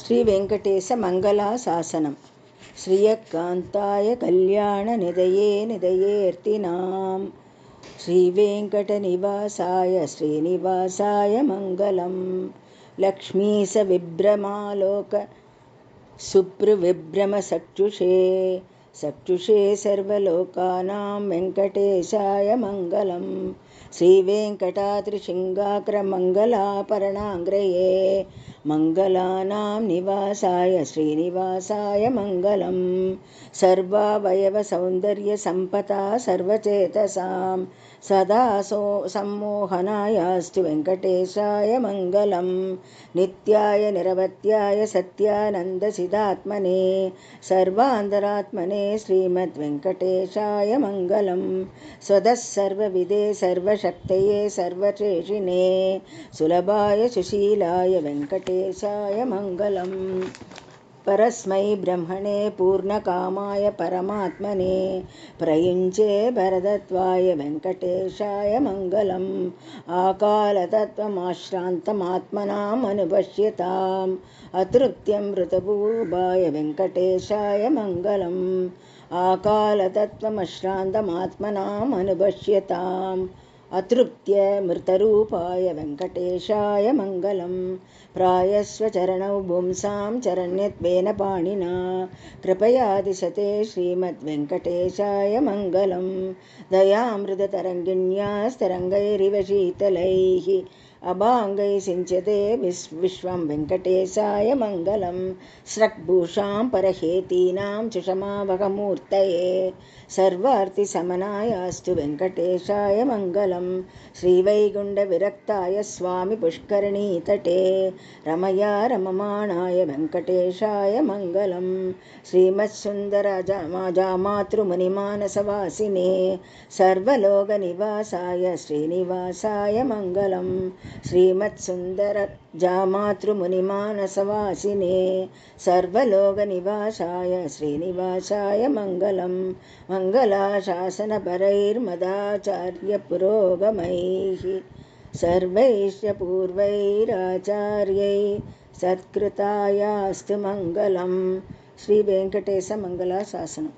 श्री वेंकटेश मंगलाशासनम श्रियकांताय कल्याण निधये निधयेर्तिनाम श्री वेंकटनिवासाय श्रीनिवासाय मंगलम लक्ष्मीश विभ्रमालोक सुप्रविभ्रम सक्षुषे सर्वलोकानां वेंकटेशाय मंगलम श्री वेंकटाद्रिशृंगाग्र मंगलापरणांग्रये मंगलानां निवासाय श्रीनिवासाय मंगलम सर्वावयव सौंदर्य संपदा सर्वचेतसां सदा सम्मोहनायास्तु वेंकटेशाय मंगलम नित्याय निरवत्याय सत्यानंद सिदात्मने सर्वांतरात्मने श्रीमद् वेंकटेशाय मंगलम स्वतः सर्वविदे सर्वशक्तये सर्वशेषिणे सुलभाय सुशीलाय वेंकटेशाय मंगलम परस्मै ब्रह्मणे पूर्णकामाय परमात्मने प्रयुञ्चे भरतत्वाय वेंकटेशाय मंगलम आकालतत्त्वमाश्रान्तमात्मनाम् अनुपश्यताम् अतृप्त्यं ऋतभूपाय वेंकटेशाय मंगलम आकालतत्त्वमश्रान्तमात्मनाम् अनुपश्यताम् अतृप्त्य मृतरूपाय वेंकटेशाय मंगलम प्रायस्व चरणौ पुंसां चरण्यत्वेन पाणिना कृपया दिशते श्रीमद् वेंकटेशाय मंगलम दयामृततरङ्गिण्यास्तरङ्गैरिव शीतलैः अभाङ्गै सिञ्चते विश्वं वेंकटेशाय मंगलम स्रग्भूषां परहेतीनां सुषमावहमूर्तये सर्वार्थिसमनायास्तु वेंकटेशाय मंगलम श्रीवैकुण्ठविरक्ताय स्वामी पुष्करणीतटे रमया रममाणाय वेंकटेशाय मंगलम श्रीमत्सुन्दरजामातृमुनिमानसवासिने सर्वलोकनिवासाय श्रीनिवासाय मंगलम श्रीमत्सुन्दरजामातृमुनिमानसवासिने सर्वलोकनिवासाय श्रीनिवासाय मंगलम मंगलाशासनपरैर्मदाचार्यपुरोगमैः सर्वैश्च पूर्वैराचार्यैः सत्कृतायास्तु मंगलम श्री वेंकटेश मंगलाशासनम।